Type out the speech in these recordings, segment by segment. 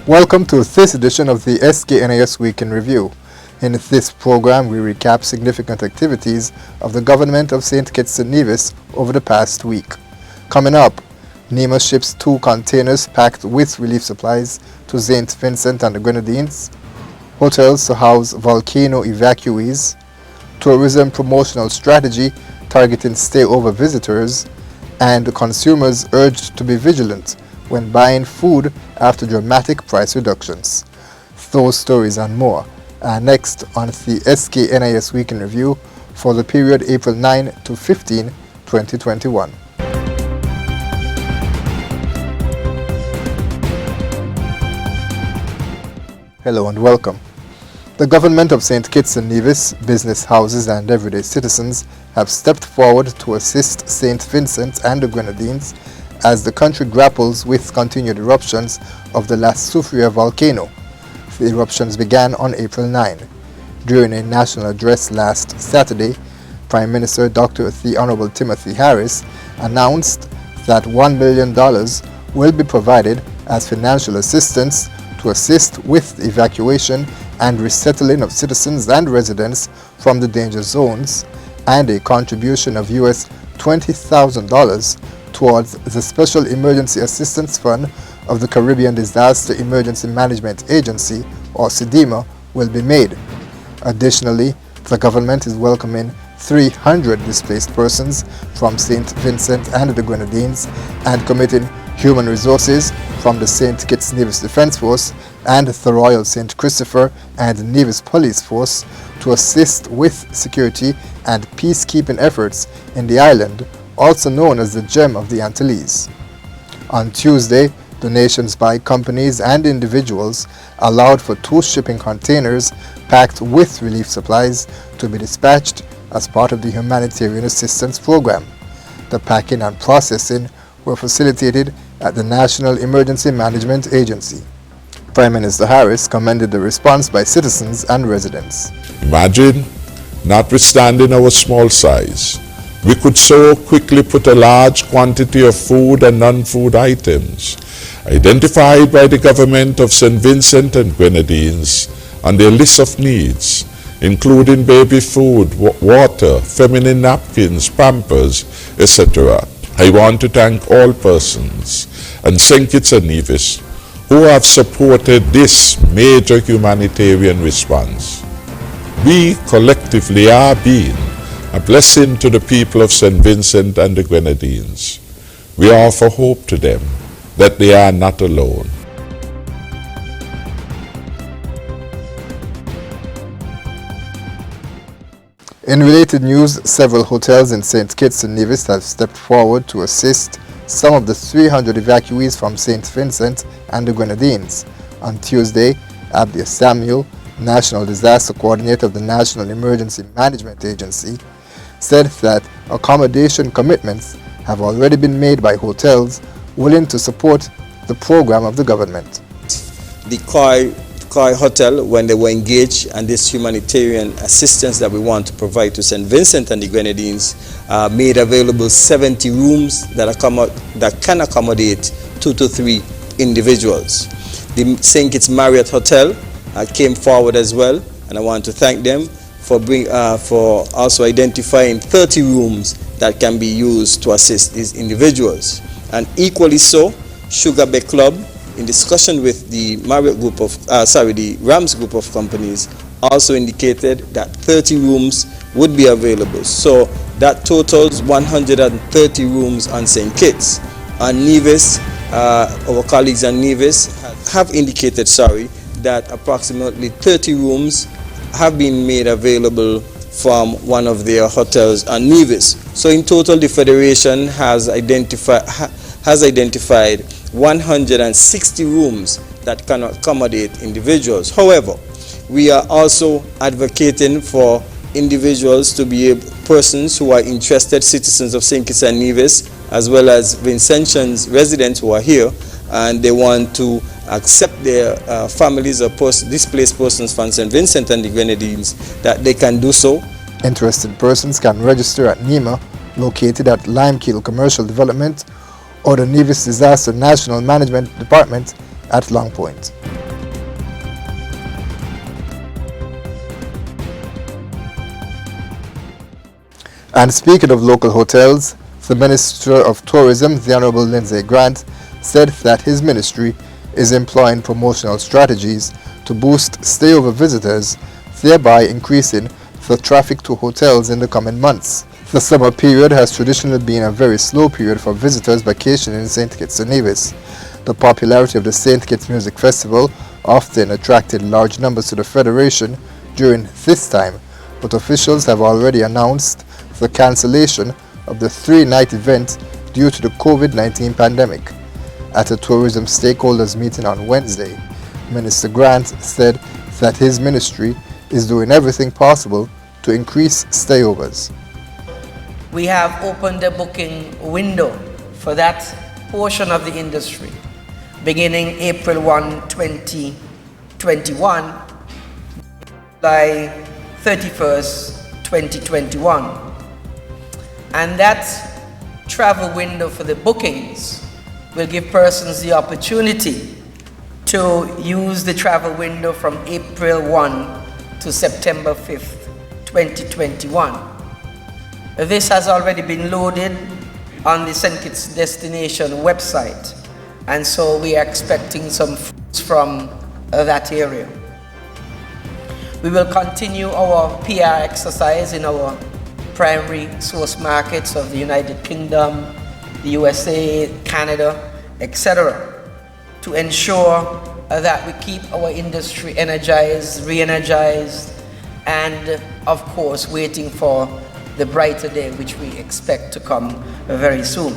Welcome to this edition of the SKNIS Week in Review. In this program, we recap significant activities of the government of St. Kitts and Nevis over the past week. Coming up, NEMA ships 2 containers packed with relief supplies to St. Vincent and the Grenadines, hotels to house volcano evacuees, tourism promotional strategy targeting stay-over visitors, and consumers urged to be vigilant when buying food after dramatic price reductions. Those stories and more are next on the SKNIS Week in Review for the period April 9 to 15, 2021. Hello and welcome. The government of St. Kitts and Nevis, business houses and everyday citizens have stepped forward to assist St. Vincent and the Grenadines as the country grapples with continued eruptions of the La Soufriere volcano. The eruptions began on April 9. During a national address last Saturday, Prime Minister Dr. The Honorable Timothy Harris announced that $1 million will be provided as financial assistance to assist with the evacuation and resettling of citizens and residents from the danger zones, and a contribution of US $20,000 towards the Special Emergency Assistance Fund of the Caribbean Disaster Emergency Management Agency, or CDEMA, will be made. Additionally, the government is welcoming 300 displaced persons from St. Vincent and the Grenadines and committing human resources from the St. Kitts Nevis Defence Force and the Royal St. Christopher and Nevis Police Force to assist with security and peacekeeping efforts in the island, also known as the Gem of the Antilles. On Tuesday, donations by companies and individuals allowed for 2 shipping containers packed with relief supplies to be dispatched as part of the humanitarian assistance program. The packing and processing were facilitated at the National Emergency Management Agency. Prime Minister Harris commended the response by citizens and residents. Imagine, notwithstanding our small size, we could so quickly put a large quantity of food and non-food items identified by the government of St. Vincent and Grenadines on their list of needs, including baby food, water, feminine napkins, pampers, etc. I want to thank all persons and St. Kitts and Nevis who have supported this major humanitarian response. We collectively are being a blessing to the people of St. Vincent and the Grenadines. We offer hope to them that they are not alone. In related news, several hotels in St. Kitts and Nevis have stepped forward to assist some of the 300 evacuees from St. Vincent and the Grenadines. On Tuesday, Abdia Samuel, National Disaster Coordinator of the National Emergency Management Agency, said that accommodation commitments have already been made by hotels willing to support the program of the government. The Koi Hotel, when they were engaged in this humanitarian assistance that we want to provide to St. Vincent and the Grenadines, made available 70 rooms that can accommodate 2 to 3 individuals. The St. Kitts Marriott Hotel came forward as well, and I want to thank them for also identifying 30 rooms that can be used to assist these individuals. And equally so, Sugar Bay Club, in discussion with the the Rams group of companies, also indicated that 30 rooms would be available. So that totals 130 rooms on St. Kitts. On Nevis, our colleagues on Nevis have indicated, that approximately 30 rooms have been made available from one of their hotels on Nevis. So in total, the Federation has identified 160 rooms that can accommodate individuals. However, we are also advocating for individuals to be persons who are interested, citizens of St. Kitts and Nevis, as well as Vincentians residents who are here, and they want to accept their families or displaced persons from St. Vincent and the Grenadines, that they can do so. Interested persons can register at NEMA, located at Limekeel Commercial Development, or the Nevis Disaster National Management Department at Long Point. And speaking of local hotels, the Minister of Tourism, the Honorable Lindsay Grant, said that his ministry is employing promotional strategies to boost stayover visitors, thereby increasing the traffic to hotels in the coming months. The summer period has traditionally been a very slow period for visitors vacationing in St. Kitts and Nevis. The popularity of the St. Kitts Music Festival often attracted large numbers to the Federation during this time, but officials have already announced the cancellation of the 3-night event due to the COVID-19 pandemic. At a tourism stakeholders meeting on Wednesday, Minister Grant said that his ministry is doing everything possible to increase stayovers. We have opened the booking window for that portion of the industry beginning April 1, 2021 by 31st, 2021. And that travel window for the bookings will give persons the opportunity to use the travel window from April 1 to September 5th, 2021. This has already been loaded on the St. Kitts Destination website, and so we are expecting some fruits from that area. We will continue our PR exercise in our primary source markets of the United Kingdom, the USA, Canada, etc., to ensure that we keep our industry energized, re-energized, and of course waiting for the brighter day which we expect to come very soon.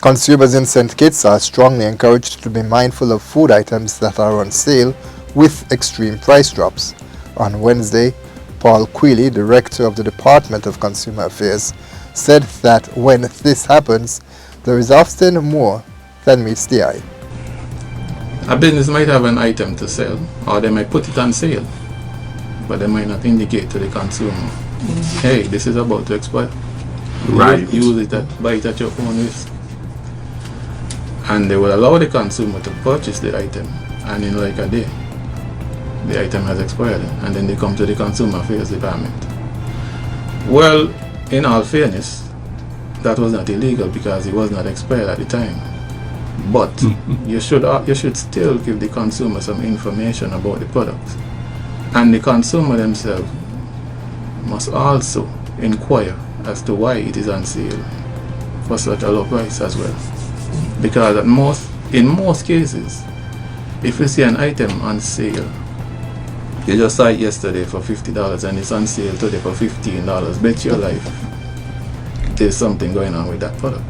Consumers in St. Kitts are strongly encouraged to be mindful of food items that are on sale with extreme price drops. On Wednesday, Paul Quealy, Director of the Department of Consumer Affairs, said that when this happens, there is often more than meets the eye. A business might have an item to sell, or they might put it on sale, but they might not indicate to the consumer, hey, this is about to expire. Right. Use it, buy it at your own risk. And they will allow the consumer to purchase the item, and in like a day, the item has expired, and then they come to the Consumer Affairs Department. Well, in all fairness, that was not illegal because it was not expired at the time. But you should still give the consumer some information about the product, and the consumer themselves must also inquire as to why it is on sale for such a low price as well. Because in most cases, if you see an item on sale, you just saw it yesterday for $50 and it's on sale today for $15, bet your life there's something going on with that product.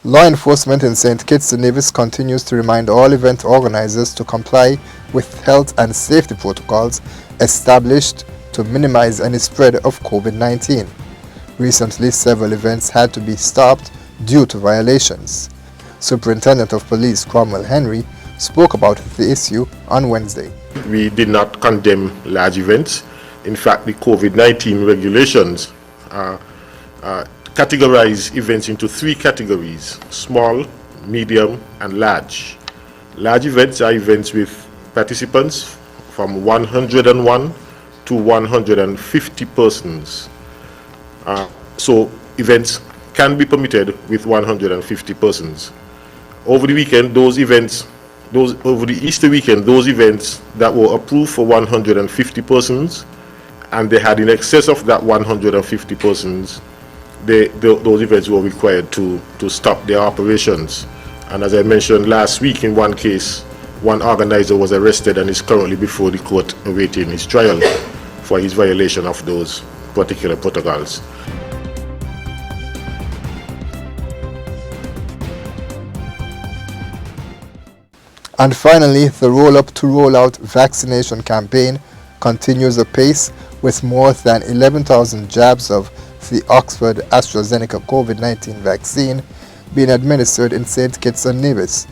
Law enforcement in St. Kitts and Nevis continues to remind all event organizers to comply with health and safety protocols established to minimize any spread of COVID-19. Recently, several events had to be stopped due to violations. Superintendent of Police Cromwell Henry spoke about the issue on Wednesday. We did not condemn large events. In fact, the COVID-19 regulations categorize events into 3 categories: small, medium, and large. Large events are events with participants from 101 to 150 persons. So events can be permitted with 150 persons. Over the weekend, over the Easter weekend, those events that were approved for 150 persons and they had in excess of that 150 persons, those events were required to stop their operations. And as I mentioned last week, in one case, one organizer was arrested and is currently before the court awaiting his trial for his violation of those particular protocols. And finally, the Roll Up to Roll Out vaccination campaign continues apace with more than 11,000 jabs of the Oxford AstraZeneca COVID-19 vaccine being administered in St. Kitts and Nevis.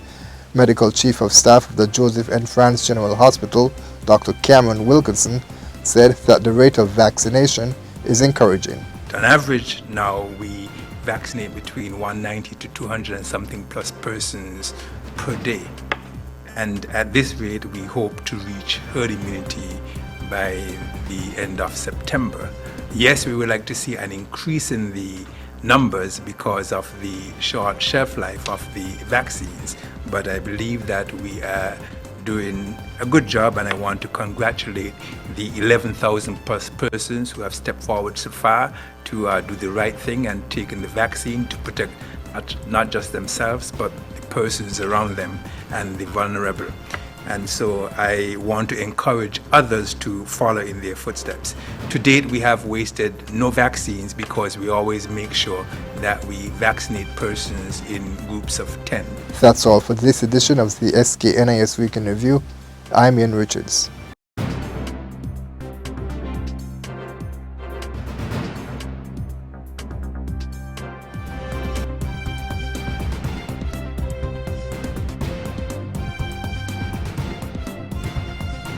Medical Chief of Staff of the Joseph N. France General Hospital, Dr. Cameron Wilkinson, said that the rate of vaccination is encouraging. On average now we vaccinate between 190 to 200 and something plus persons per day. And at this rate we hope to reach herd immunity by the end of September. Yes, we would like to see an increase in the numbers because of the short shelf life of the vaccines, but I believe that we are doing a good job, and I want to congratulate the 11,000 plus persons who have stepped forward so far to do the right thing and taken the vaccine to protect not just themselves but the persons around them and the vulnerable. And so I want to encourage others to follow in their footsteps. To date, we have wasted no vaccines because we always make sure that we vaccinate persons in groups of 10. That's all for this edition of the SKNIS Week in Review. I'm Ian Richards.